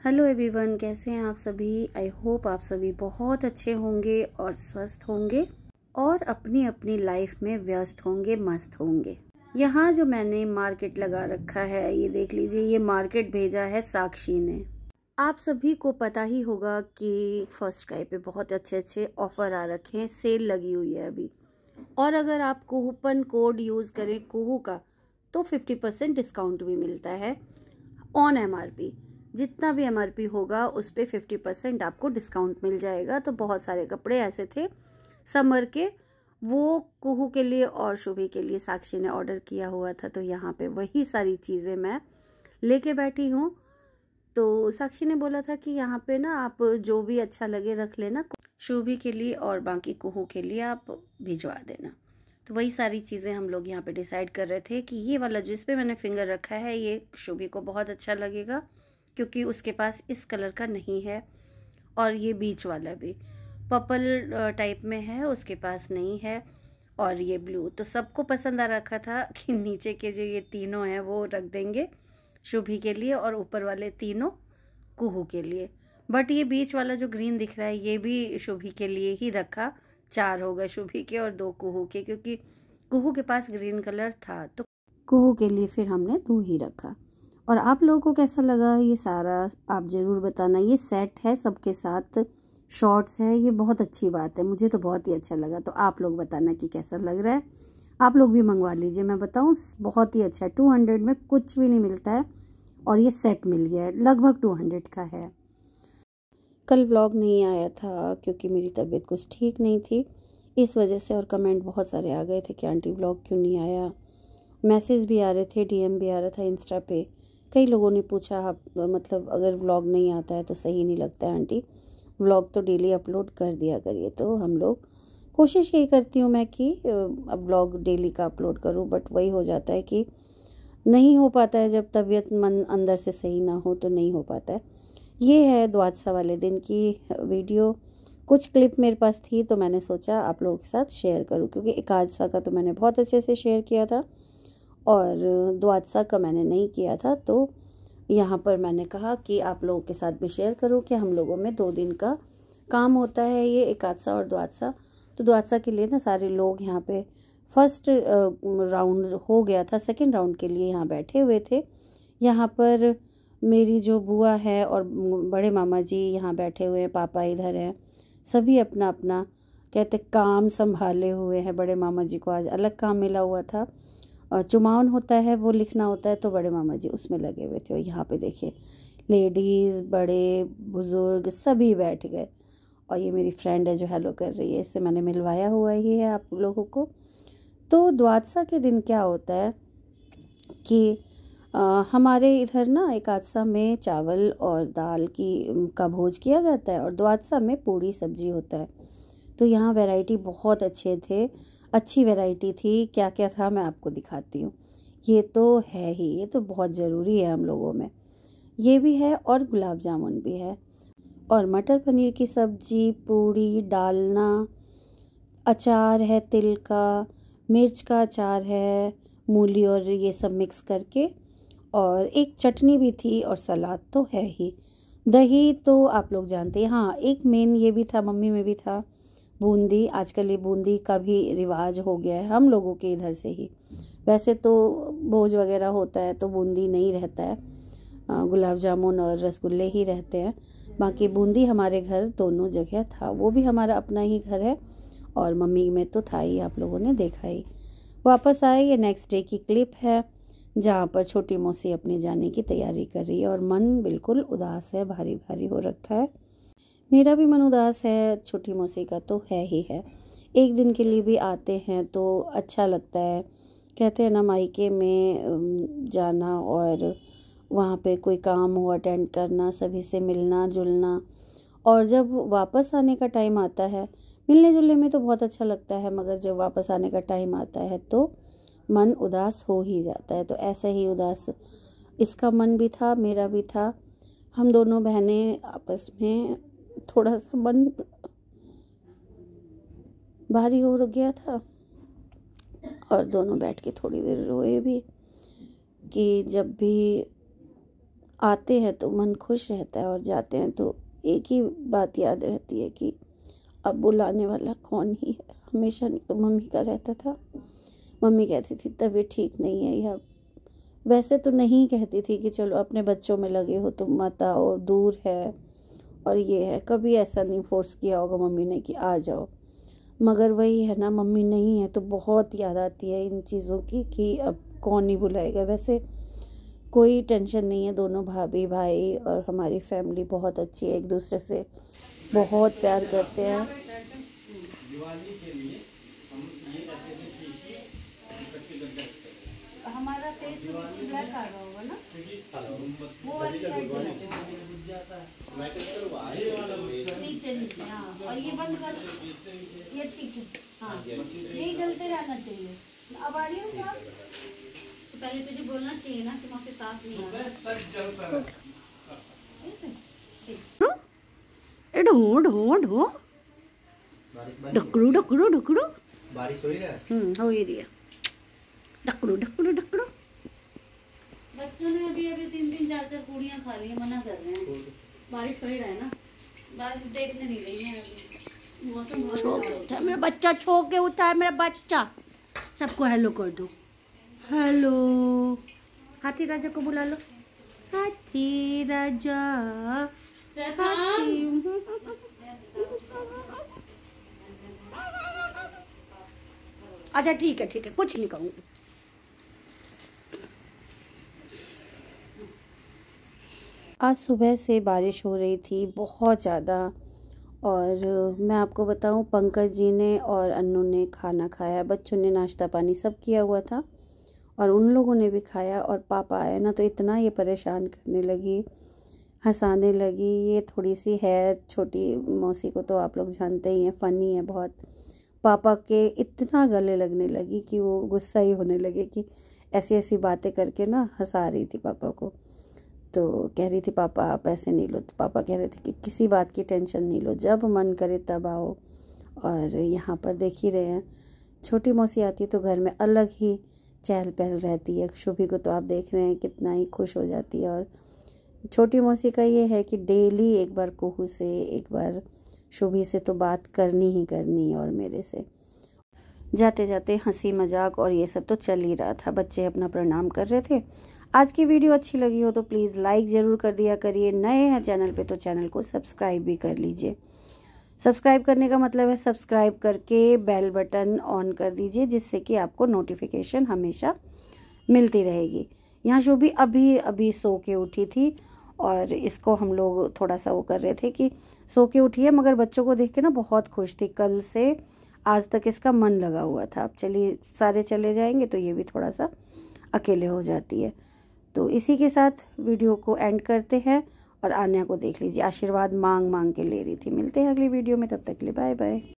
Hello everyone, कैसे हैं आप सभी। आई होप आप सभी बहुत अच्छे होंगे और स्वस्थ होंगे और अपनी अपनी लाइफ में व्यस्त होंगे, मस्त होंगे। यहाँ जो मैंने मार्केट लगा रखा है, ये देख लीजिए, ये मार्केट भेजा है साक्षी ने। आप सभी को पता ही होगा कि फर्स्ट क्राई पे बहुत अच्छे अच्छे ऑफर आ रखे हैं, सेल लगी हुई है अभी। और अगर आप कूपन कोड यूज़ करें कुहू का तो 50% डिस्काउंट भी मिलता है ऑन MRP। जितना भी MRP होगा उस पर 50% आपको डिस्काउंट मिल जाएगा। तो बहुत सारे कपड़े ऐसे थे समर के, वो कुहू के लिए और शुभी के लिए साक्षी ने ऑर्डर किया हुआ था। तो यहाँ पे वही सारी चीज़ें मैं लेके बैठी हूँ। तो साक्षी ने बोला था कि यहाँ पे ना आप जो भी अच्छा लगे रख लेना, शुभी के लिए और बाकी कुहू के लिए आप भिजवा देना। तो वही सारी चीज़ें हम लोग यहाँ पे डिसाइड कर रहे थे कि ये वाला जिस पे मैंने फिंगर रखा है ये शुभी को बहुत अच्छा लगेगा, क्योंकि उसके पास इस कलर का नहीं है। और ये बीच वाला भी पर्पल टाइप में है, उसके पास नहीं है। और ये ब्लू तो सबको पसंद आ रखा था कि नीचे के जो ये तीनों हैं वो रख देंगे शुभी के लिए और ऊपर वाले तीनों कुहू के लिए। बट ये बीच वाला जो ग्रीन दिख रहा है ये भी शुभी के लिए ही रखा। 4 हो गए शुभी के और 2 कुहू के, क्योंकि कुहू के पास ग्रीन कलर था तो कुहू के लिए फिर हमने 2 ही रखा। और आप लोगों को कैसा लगा ये सारा आप ज़रूर बताना। ये सेट है, सबके साथ शॉर्ट्स है, ये बहुत अच्छी बात है, मुझे तो बहुत ही अच्छा लगा। तो आप लोग बताना कि कैसा लग रहा है। आप लोग भी मंगवा लीजिए, मैं बताऊँ बहुत ही अच्छा है। 200 में कुछ भी नहीं मिलता है और ये सेट मिल गया है, लगभग 200 का है। कल व्लॉग नहीं आया था क्योंकि मेरी तबीयत कुछ ठीक नहीं थी, इस वजह से। और कमेंट बहुत सारे आ गए थे कि आंटी व्लॉग क्यों नहीं आया। मैसेज भी आ रहे थे, DM भी आ रहा था इंस्टा पे। कई लोगों ने पूछा आप मतलब अगर व्लॉग नहीं आता है तो सही नहीं लगता है आंटी, व्लॉग तो डेली अपलोड कर दिया करिए। तो हम लोग कोशिश यही करती हूँ मैं कि अब व्लॉग डेली का अपलोड करूँ, बट वही हो जाता है कि नहीं हो पाता है। जब तबीयत मन अंदर से सही ना हो तो नहीं हो पाता है। ये है द्वादशा वाले दिन की वीडियो। कुछ क्लिप मेरे पास थी तो मैंने सोचा आप लोगों के साथ शेयर करूँ, क्योंकि एकादशा का तो मैंने बहुत अच्छे से शेयर किया था और द्वादशा का मैंने नहीं किया था। तो यहाँ पर मैंने कहा कि आप लोगों के साथ भी शेयर करूँ कि हम लोगों में 2 दिन का काम होता है, ये एकादशा और द्वादशा। तो द्वादशा के लिए ना सारे लोग यहाँ पे फर्स्ट राउंड हो गया था, सेकंड राउंड के लिए यहाँ बैठे हुए थे। यहाँ पर मेरी जो बुआ है और बड़े मामा जी यहाँ बैठे हुए हैं, पापा इधर हैं, सभी अपना अपना कहते काम संभाले हुए हैं। बड़े मामा जी को आज अलग काम मिला हुआ था, चुमावन होता है वो लिखना होता है, तो बड़े मामा जी उसमें लगे हुए थे। और यहाँ पे देखिए लेडीज़, बड़े बुज़ुर्ग सभी बैठ गए। और ये मेरी फ्रेंड है जो हेलो कर रही है, इससे मैंने मिलवाया हुआ ही है आप लोगों को। तो द्वादशा के दिन क्या होता है कि हमारे इधर ना एकादशा में चावल और दाल का भोज किया जाता है और द्वादशा में पूड़ी सब्जी होता है। तो यहाँ वैरायटी बहुत अच्छी वैरायटी थी। क्या क्या था मैं आपको दिखाती हूँ। ये तो है ही, ये तो बहुत ज़रूरी है हम लोगों में। ये भी है और गुलाब जामुन भी है और मटर पनीर की सब्जी, पूड़ी, डालना, अचार है, तिल का, मिर्च का अचार है, मूली और ये सब मिक्स करके, और एक चटनी भी थी और सलाद तो है ही। दही तो आप लोग जानते हैं। हाँ, एक मेन ये भी था, मम्मी में भी था बूंदी। आजकल ये बूंदी का भी रिवाज हो गया है हम लोगों के इधर से ही। वैसे तो भोज वगैरह होता है तो बूंदी नहीं रहता है, गुलाब जामुन और रसगुल्ले ही रहते हैं। बाकी बूंदी हमारे घर दोनों जगह था, वो भी हमारा अपना ही घर है और मम्मी में तो था ही, आप लोगों ने देखा ही। वापस आए, ये नेक्स्ट डे की क्लिप है जहाँ पर छोटी मौसी अपने जाने की तैयारी कर रही है और मन बिल्कुल उदास है, भारी भारी हो रखा है। मेरा भी मन उदास है, छोटी मौसी का तो है ही है। एक दिन के लिए भी आते हैं तो अच्छा लगता है। कहते हैं ना मायके में जाना और वहाँ पे कोई काम हो अटेंड करना, सभी से मिलना जुलना, और जब वापस आने का टाइम आता है, मिलने जुलने में तो बहुत अच्छा लगता है, मगर जब वापस आने का टाइम आता है तो मन उदास हो ही जाता है। तो ऐसा ही उदास इसका मन भी था, मेरा भी था। हम दोनों बहनें आपस में थोड़ा सा मन भारी हो गया था और दोनों बैठ के थोड़ी देर रोए भी कि जब भी आते हैं तो मन खुश रहता है और जाते हैं तो एक ही बात याद रहती है कि अब बुलाने वाला कौन ही है। हमेशा नहीं तो मम्मी का रहता था। मम्मी कहती थी तबीयत ठीक नहीं है, या वैसे तो नहीं कहती थी कि चलो अपने बच्चों में लगे हो तो मत आओ, दूर है और ये है। कभी ऐसा नहीं फोर्स किया होगा मम्मी ने कि आ जाओ, मगर वही है ना, मम्मी नहीं है तो बहुत याद आती है इन चीज़ों की कि अब कौन ही बुलाएगा। वैसे कोई टेंशन नहीं है, दोनों भाभी भाई और हमारी फैमिली बहुत अच्छी है, एक दूसरे से बहुत प्यार करते हैं। हमारा फेस ब्लैक आ रहा होगा ना, वो वाली नीचे नीचे, हाँ, और ये बंद कर, ये ठीक है, हाँ, यही जलते रहना चाहिए। अब आ रही है साहब, तो पहले तुझे बोलना चाहिए ना कि वहाँ पे साफ नहीं आ रहा। ढो ढो ढो ढकड़ू ढकड़ू ढकड़ू, बारिश हो रही है। हो ही रही है। ढकड़ू ढकड़ू ढकड़ू। बच्चों ने अभी 3-3 4-4 पूड़ियाँ खा ली, मना कर रहे हैं। बारिश हो ही रहा है ना, बारिश देखने नहीं रही है अभी। मौसम बहुत खराब है। मेरा बच्चा छो के उठा है, मेरा बच्चा। सबको हेलो कर दो, हेलो। हाथी राजा को बुला लो, हाथी राजा, हाथी। अच्छा ठीक है, कुछ नहीं कहूँगी। आज सुबह से बारिश हो रही थी बहुत ज़्यादा, और मैं आपको बताऊं पंकज जी ने और अन्नू ने खाना खाया, बच्चों ने नाश्ता पानी सब किया हुआ था और उन लोगों ने भी खाया। और पापा आए ना तो इतना ये परेशान करने लगी, हंसाने लगी। ये थोड़ी सी है छोटी मौसी को तो आप लोग जानते ही हैं, फ़नी है बहुत। पापा के इतना गले लगने लगी कि वो गुस्सा ही होने लगे कि ऐसी ऐसी बातें करके ना हंसा रही थी पापा को। तो कह रही थी पापा आप ऐसे नहीं लो, तो पापा कह रहे थे कि किसी बात की टेंशन नहीं लो, जब मन करे तब आओ। और यहाँ पर देख ही रहे हैं, छोटी मौसी आती है तो घर में अलग ही चहल पहल रहती है। शुभी को तो आप देख रहे हैं कितना ही खुश हो जाती है। और छोटी मौसी का ये है कि डेली एक बार कुहू से, एक बार शुभी से तो बात करनी ही करनी है, और मेरे से। जाते जाते हंसी मजाक और ये सब तो चल ही रहा था। बच्चे अपना प्रणाम कर रहे थे। आज की वीडियो अच्छी लगी हो तो प्लीज़ लाइक ज़रूर कर दिया करिए। नए हैं चैनल पे तो चैनल को सब्सक्राइब भी कर लीजिए। सब्सक्राइब करने का मतलब है सब्सक्राइब करके बेल बटन ऑन कर दीजिए, जिससे कि आपको नोटिफिकेशन हमेशा मिलती रहेगी। यहाँ शुभी अभी अभी सो के उठी थी और इसको हम लोग थोड़ा सा वो कर रहे थे कि सो के उठी है, मगर बच्चों को देख के ना बहुत खुश थी। कल से आज तक इसका मन लगा हुआ था। अब चलिए सारे चले जाएंगे तो ये भी थोड़ा सा अकेले हो जाती है। तो इसी के साथ वीडियो को एंड करते हैं। और आन्या को देख लीजिए, आशीर्वाद मांग मांग के ले रही थी। मिलते हैं अगली वीडियो में, तब तक के लिए बाय बाय।